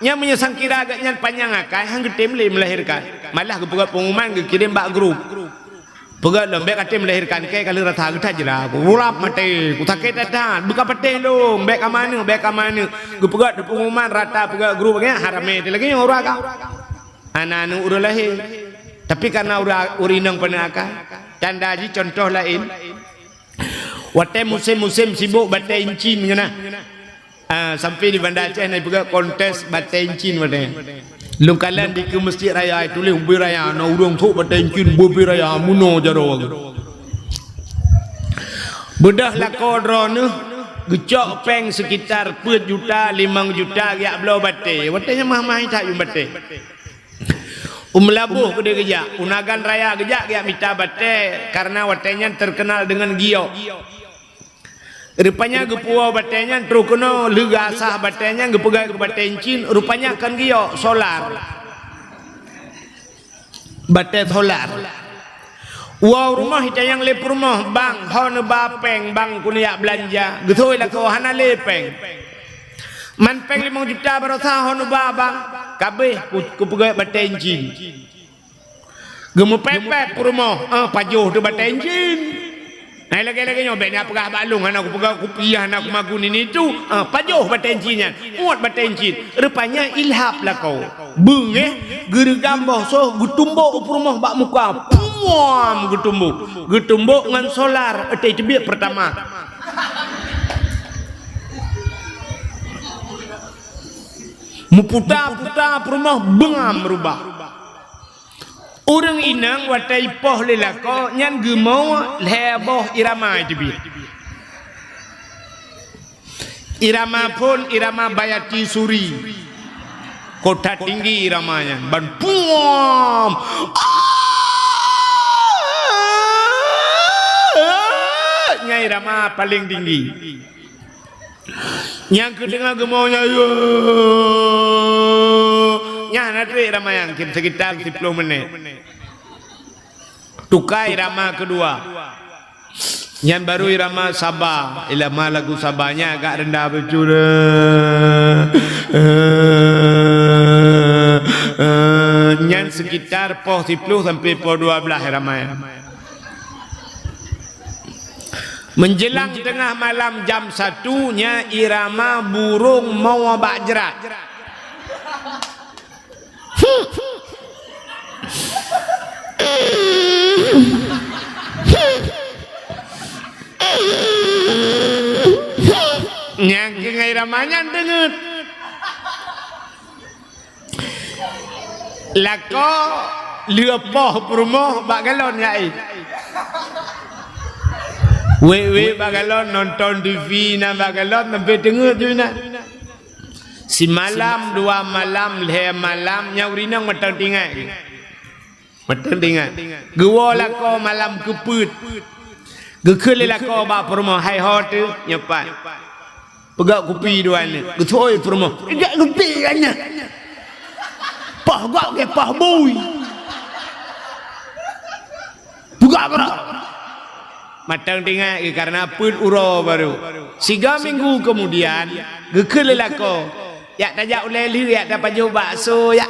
Yang menyesang kira agaknya panjang akai hang getem le melahirkan malah ke pegat pengumuman ke kirim bak grup pegat lembek ate melahirkan ke kali rata geta jera ulap mate ku sakit dah buka peteh lo bek ka mana ke pegat pengumuman rata pegat grup nya harame lagi orang ka anak-anak urang lahir tapi karena urinang penakai tanda ji contoh lain wate musim sibuk batai incin ngena sampai di Banda Aceh naik juga kontes batai incin pada Lung kalan di ke masjid raya itu leh ubi raya na urang tu baten kin ubi raya muno jaro. Bedah la kodron gecok peng sekitar 4 juta 5 juta ya belau bate. Watenya mah-mah tak yu bate. Labuh ke dia gejak, unagan raya gejak dia minta bate karena watenya terkenal dengan giok. Rupanya gepua batenya terkena legasah batenya gepegai ke batencin rupanya kan giok solar. Bate solar. Wow rumah hitayang lep rumah bang hon bapeng bang kunia belanja getoi lah kau hana lepeng. Man peng 5 juta berasa hon bang kabeh ku pegai batencin. Gemu pepek rumah pajuh tu batencin. Nah lagi-lagi nyobek ni apa balung anak aku pegang kupiah anak aku magun ini tu pajuh batencinya muat batencin rupanya ilhap lah kau beng gerigam boso gutumbuk rumah bak muka puam gutumbuk ngan solar ete tebik pertama muputa rumah bengam rubah. Orang inang watai poh lelako nyan gemau leboh irama itu bi. Irama pun irama Bayati Suri. Kota tinggi iramanya. Ban puam. Nya irama paling tinggi. Yang kedengar gemaunya nya nanti irama yang sekitar 10 menit. Tukai irama kedua. Yang baru irama Sabah. Irama lagu Sabahnya agak rendah betul. Yang sekitar poh 10 sampai poh 12 irama yang. Menjelang tengah malam jam 1 nya irama burung mau bakjerat. Yang kengai ramanya dengut lako lepoh perumoh bagalon ngai wewe bagalon nonton TV na bagalon sampai dengut tu nak si malam 2 malam le malam nyaurinang matang tinggal gua lako malam keput gekele lako ba perumoh hai hot nyepat pegak kopi duan getoi perumoh pegak kopi kannya pah gak ke pah boy pegak kena matang tinggal karena put uro baru 3 minggu kemudian gekele lako ya tajak uleli ya dapat jo bakso ya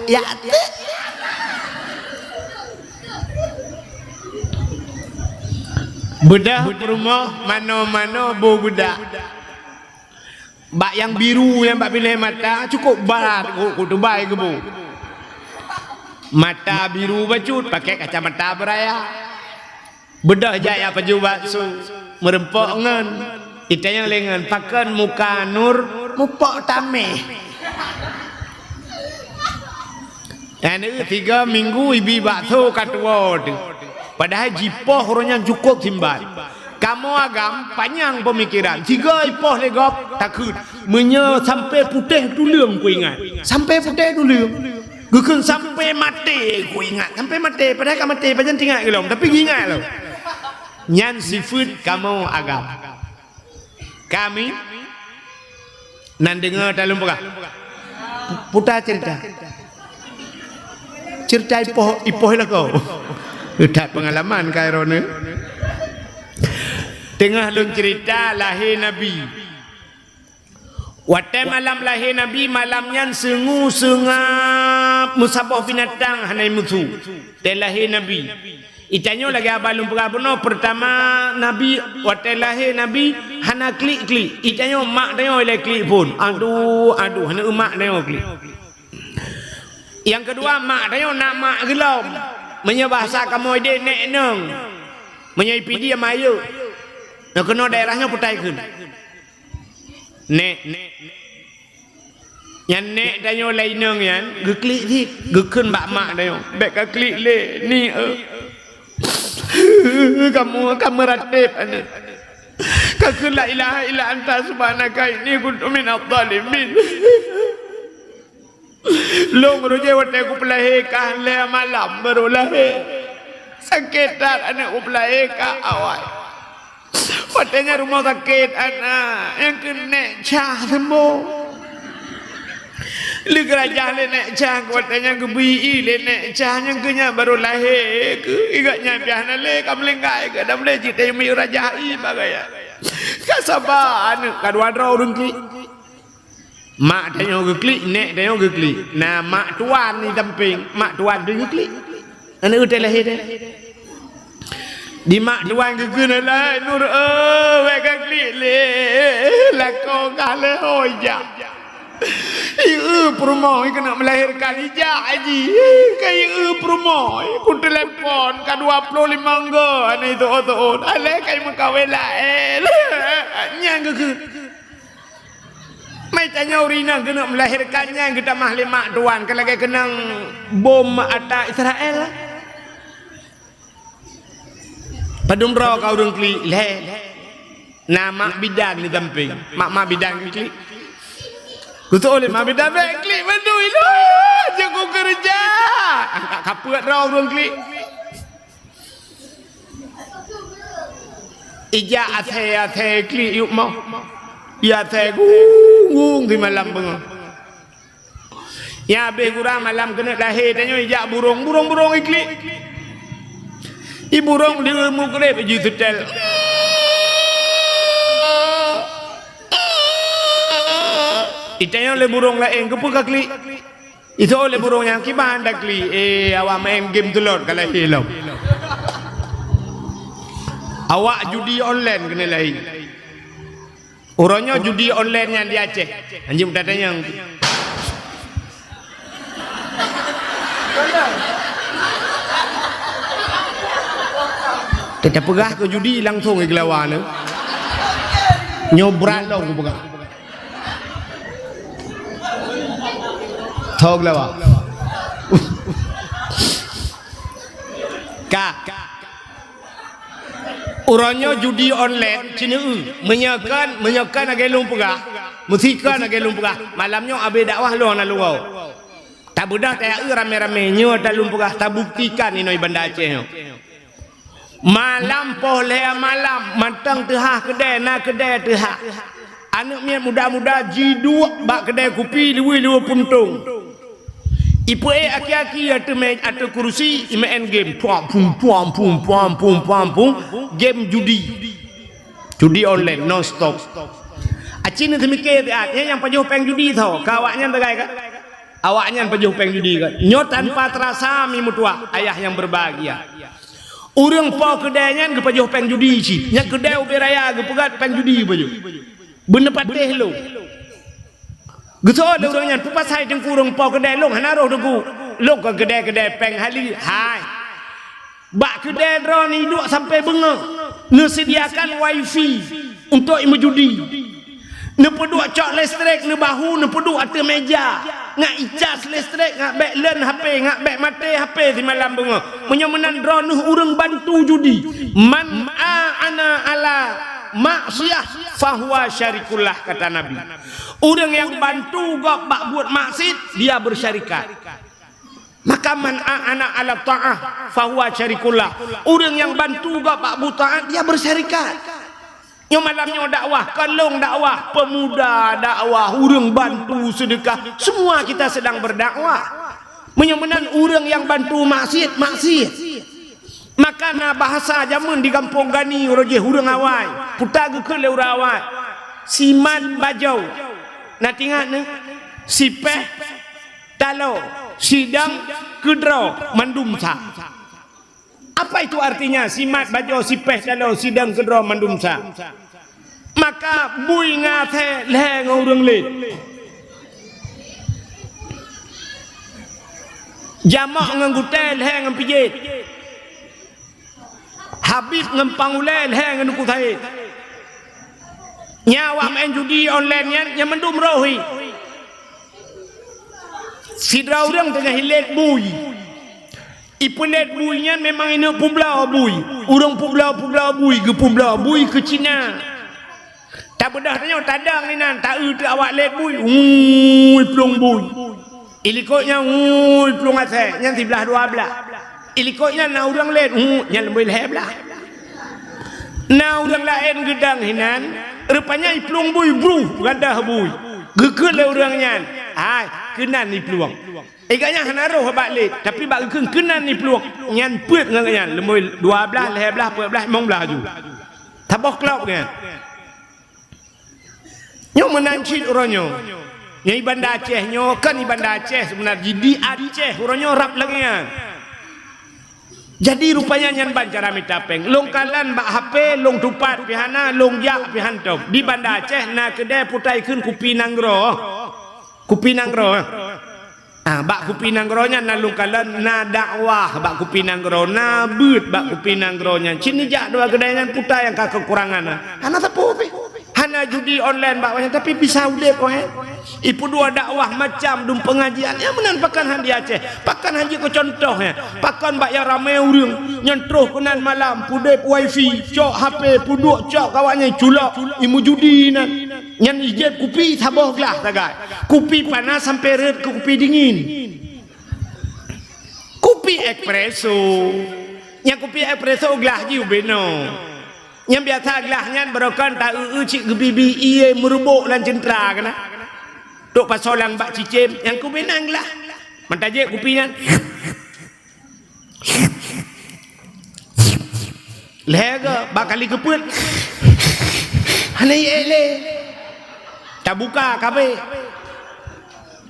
bedah rumah mano-mano bo bedah bak yang biru yang bak pilih mata cukup barat ku tubai ke bu mata biru bacut pakai kacamata beraya bedah jaya paju bakso merempok ngan kita yang lengan pakan muka nur mupok tameh dan 3 minggu ibi bakso katwa tu padahal jipoh orangnya cukup timbat kamu agam panjang pemikiran 3 ipoh legop takut menye sampai putih dulu ku ingat sampai putih dulu gukun sampai mati ku ingat sampai mati padahal kamu mati pajan tinggal gelom tapi ingat lo nyan sifut kamu agam kami nan dengar dalam buka putar cerita ipoh lah kau udah pengalaman kairone tengah lun cerita lahir Nabi watai malam lahir Nabi malamnya sengu sengap musabah binatang hanai mutu teh lahir Nabi itanya lagi abalum perabono pertama Nabi watai lahir Nabi hana klik itanya mak dia oleh klik pun aduh hana mak dia klik yang kedua mak dia nak mak gelom menyebahasa kamu ide nek neng menyipi dia mayu nak kena daerahnya putai kun nek Yang nek danyo lainang yan, geklik dik, gekeun bak mak danyo. Bek ka klik le ni kamu ratib ana. Ka la ilaha illa anta subhanaka inni kuntu minadh dhalimin. Long roje wate ku pelahe ka le malam baru lahe. Sakit tak anak ku pelahe ka awal. Watenya rumah sakit anak yang kena cah sembuh. Lu kerajaan le nek cah watenya gebi le nek cah yang kenya baru lahir ke igaknya piahna le kamlengkai ke dam le cite mi rajai bagaya. Kasaba anu kadua dro urung klik. Mak danyo ge klik nek danyo ge klik. Nah mak tuan ni damping, mak tuan ge klik. Anu udah lahir dah. Di mak tuan ke guna lah nur wek klik le lako kale hoja. Permoy kena melahirkan hijab haji. Kayak permoy ku telepon ka 25 nggo ane itu otot. Ale kai mengkawela nyang ke. Mai tanya urina kena melahirkannya kita mahli mak tuan kalau kena bom atas Israel. Padum ro kau urang kli le. Nama bidan ni damping. Mak bidan kli. Kutu oleh mak bidan kli mandui lo. Jago kerja. Angkat kapuat ro urang kli. Ija athe kli yuk mau. Ya athe gung di malam bengong. Ya be kurang malam kena lahir tanyo ija burung ikli. Ibu rong dia mukre baju setel. Itanya oleh burung lain ke puka kli. Itu oleh burung yang kiban dak kli. Awak main game telur kalau hilang. Awak judi online kena lain. Orangnya judi online yang di Aceh. Anjing datanya yang kita pegah ke judi langsung ke lawan nyobran dong ku pegah thog lawa ka orangnya judi online cina menyakan agai lung pegah musikan agai lung pegah malamnya abe dakwah lu ana luau tak budak tak rame-rame nyo tak lung pegah tak buktikan inoi banda Aceh malam poleh malam matang tehah kedai na kedai tehah anak mian muda-muda G2 bak kedai kopi liwi puntung ipu aki-aki atau kursi main game game judi online non stop acin itu mikir yang pajuh peng judi tau kawaknya tegai kan awaknya pajuh peng judi kan nyot tanpa terasa mi mutua ayah yang berbahagia. Urang pau kedainya ke pajuh peng judi si. Nya kedai ubi raya ke pegat peng judi baju. Bener patih lo. Geso ada urangnya pupas hai teng kurang pau kedai long hanaroh deku. Long ke kedai peng hali hai. Bak kedai drone duk sampai bengok. Nesediakan wifi untuk ibu judi. Ne peduk cok listrik ne bahu ne peduk atas meja. Ngak icas listrik ngak bek len HP ngak bek mate HP di malam bunga punya menan drone urang bantu judi man ana ala maksiyah fahuwa syarikullah kata Nabi urang yang bantu gak bak buat maksiat dia bersyarikat maka man ana ala ta'ah fahuwa syarikullah urang yang bantu gak bak buat taat dia bersyarikat. Yang malamnya dakwah, kalung dakwah, pemuda dakwah, urang bantu sedekah, semua kita sedang berdakwah. Menyemenan urang yang bantu maksiat. Maka na bahasa zaman di kampung Gani roje urang awai, putaga ke le urang awai. Siman bajau. Na tingat ne sipeh talo, sidang kedro mandumsa. Apa itu artinya simat bajo sipeh kalau sidang kedro mandumsa maka bui ngate le ngurang le jamak nganggutel he ngampijit habib ngampangulel he nganukutai nyawa main judi online nya mendum rohi sidra orang tengah hilet bui. Ipelet buinya memang ini publau bui. Urang publau bui ke Cina. Tak bedah tanya tadang ni nan tak tu awak let bui. Plong bui. Ilikotnya plong asal yang 11 12. Ilikotnya na urang let yang lebih leblah. Na urang lain gedang hinan rupanya iplong bui bru gadah bui. Gekel le urangnya. Hai kenan ni peluang. Ikatnya hanaruh balik tapi bak kenan ni peluang nyan peut nganya lebih 12 11 14 15 ju. Tabah kelop kan. Nyo menancit uronyo. Nyai Bandar Aceh nyo kan di Bandar Aceh sebenarnya di Aceh uronyo rap lagi kan. Jadi rupanya nyan bancara mitapeng. Long kalan bak HP, long tupat pihana, long jak pihantop. Di Bandar Aceh na kedai putai kun kupi nanggro. Kupi nanggro. Bak kupi nanggronya na long kalan na dakwah bak kupi nanggro na beut bak kupi nanggronya. Cini jak dua kedai nyan putai yang kekurangan. Hana tapu pi. Hana judi online bakwanya tapi bisa udep ipu dua dakwah macam dum pengajian yang menan pakan handi Aceh pakan haji ko contohnya pakan bak yang ramai urang nyentruh kenan malam pudep wifi cok HP puduk cok kawannya culak imu judi nan nyan ijeb kupi saboh gelah tagai kupi panas sampai red ke kupi dingin kupi espresso yang kupi espresso gelah ji ubeno yang biasa gelahnya berokan tak cik gebibi iye merubuk dan centra kena tok pasolang bak cicim yang ku benang lah mentajik kupinya lega bakali keput hanai ele tak buka kabe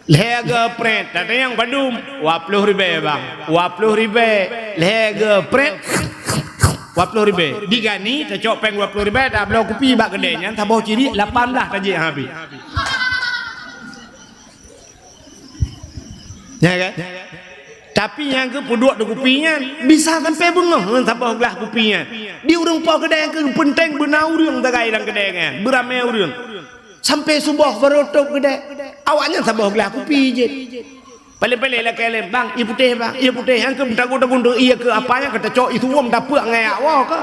lega pret tak yang Bandung 20 ribu bang 20 ribu lega pret 20 ribu digani tak cok peng 20 ribu tak belau kopi bak kedainya tak bawa ciri 18 tajik habis ya kan tapi yang ke puduk de kopinya bisa sampai bengah tak bawa gelas kopinya di urang pau kedai yang ke penting benau urang tak gai dalam kedai kan beramai urang sampai subuh berotok kedai awaknya tak bawa gelas kopi je paling-paling lah kalian bang ia putih yang ke mendagu-dagu ia ke apanya kata cok itu wong dapur ngayak wah ke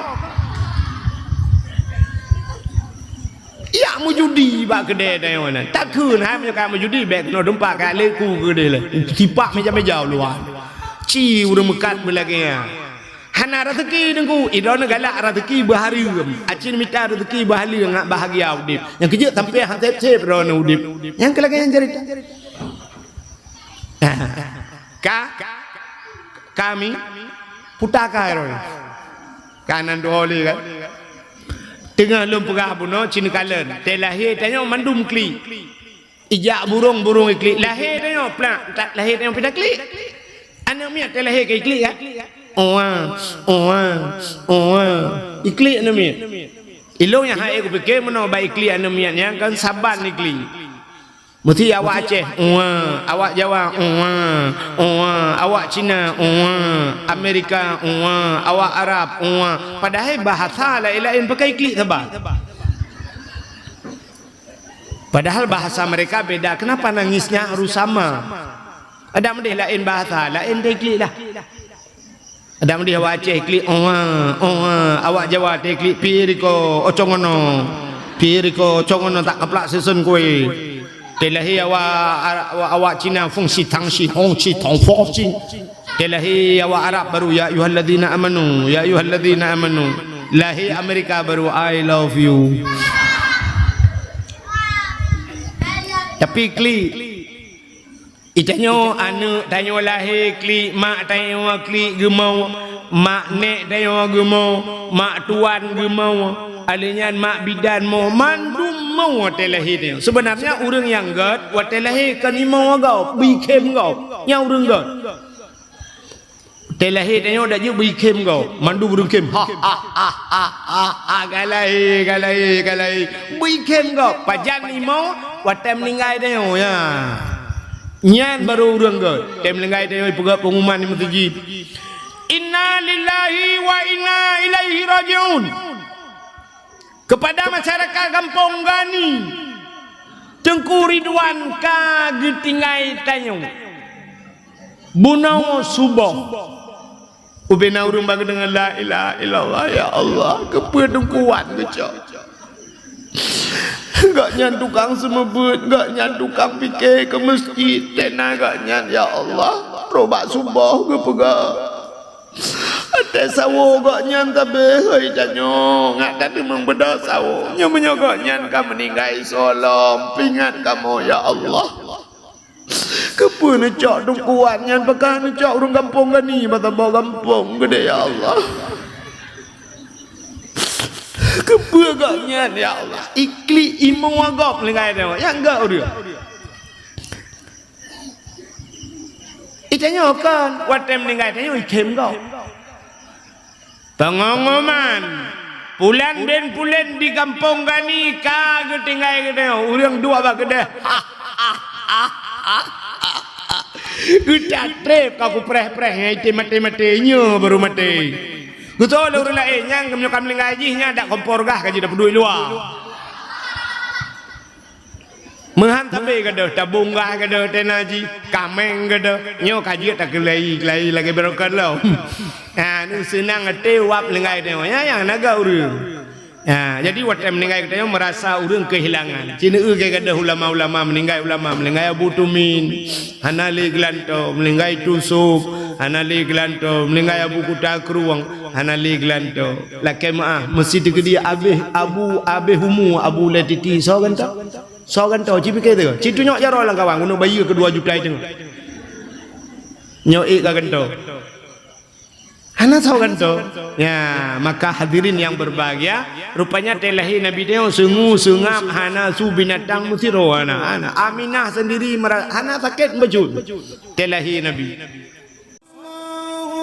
ia mau judi bak kedai dah yang mana tak kun ha menyukai mau judi baik kena dempak kat leku kedai lah tipak meja-meja luar ci urang mekat belakang hana rezeki dengku idona galak rezeki bahari acin minta rezeki bahali ngak bahagia udip yang kerja sampai hang tep-tep rona udip yang kelagi yang cerita kami putaka roy kanan doholi kan tengah lum pegah buno cina kalen telahir tanya mandum kli ijak burung ikli lahir tanya plak tak lahir tanya pita kli anak miat telahir ke ikli kan ikli anak miat ilong yang hai aku fikir mana baik ikli anak miat yang kan saban ikli mesti awak Aceh, awak Jawa, awak Cina, Amerika, awak Arab, padahal bahasa lain-lain pakai klik tebal. Padahal bahasa mereka beda. Kenapa nangisnya harus sama? Ada mendih lain bahasa, lain dia klik lah. Ada mendih awak Aceh klik, awak Jawa dia klik piriko, ocongono, tak keplak sesun kue. Telahi awak Cina fungsi tangsi hongsi tongfosi telahi awak Arab baru ya ayyuhalladzina amanu lahi Amerika baru I love you tapi klik itanyo anu tanyo lahi klik mak tanyo klik gemau mak nek tanyo gemau mak tuan gemau alinya mak bidan mau mandum mau telahi dia sebenarnya urang yang god wa telahi kan imau gau bikem gau nya urang god telahi dia dah je bikem gau mandu urang kem galai bikem gau pajan imau wa tem lingai dia ya nyan baru urang god tem lingai dia pegak pengumuman ni mesti inna lillahi wa inna ilaihi rajiun kepada masyarakat Kampung Gani Tengku Ridwan ka getingai tanyong Bunau subuh. Ubena urung bagi dengan la ilaha illallah ya Allah. Kepedung kuat kecok. Gak nyan tukang semebut, gak nyan tukang fikir ke masjid, tena gak nyan ya Allah. Robak subuh ke pegak. Ada sawo gak nyan tapi hei janyo ngak tadi membeda sawo. Nyo menyogok nyan kamu meninggai solom, pingat kamu ya Allah. Kepa necok dong kuat nyan pakah necok urung kampung kan ni bata bawa kampung gede ya Allah. Kepa gak nyan ya Allah. Ikli imong wagop lengai tengok. Yang enggak dia. Itanya kan watem lengai tanya ikem kau. Pengongoman. Pulan ben pulen di kampung gani kagak tinggal gede. Urang dua bak gede. Udah trip kau preh-preh ngai mati-matinya baru mati. Betul urang lain yang kami lengajinya ada kompor gah kaji dapat duit luar. Menghantam gede tabung gah gede tenaji kameng gede nyo kaji tak kelai lagi berokan lo. Ah nu senang ate wap lengai tengok ya yang naga urang. Ya, jadi waktu meninggal kita merasa urang kehilangan. Cina gede ulama-ulama meninggal ulama meninggal Abu Tumin, Hanali Glanto meninggal Tusuk, Hanali Glanto meninggal Abu Kutakruang, Hanali Glanto. Laki maah masjid gede Abu Humu Abu Letiti so ganto cipi ke tu. Citu nyok jaro lang kawan guna bayi ke 2 juta itu. Nyok ik ganto. Hana tahu kan tu? Ya, maka hadirin yang berbahagia, rupanya telahi Nabi dia sungu sungap hana su binatang musiro hana. Aminah sendiri hana sakit bejut. Telahi Nabi.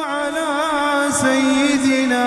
ala sayyidina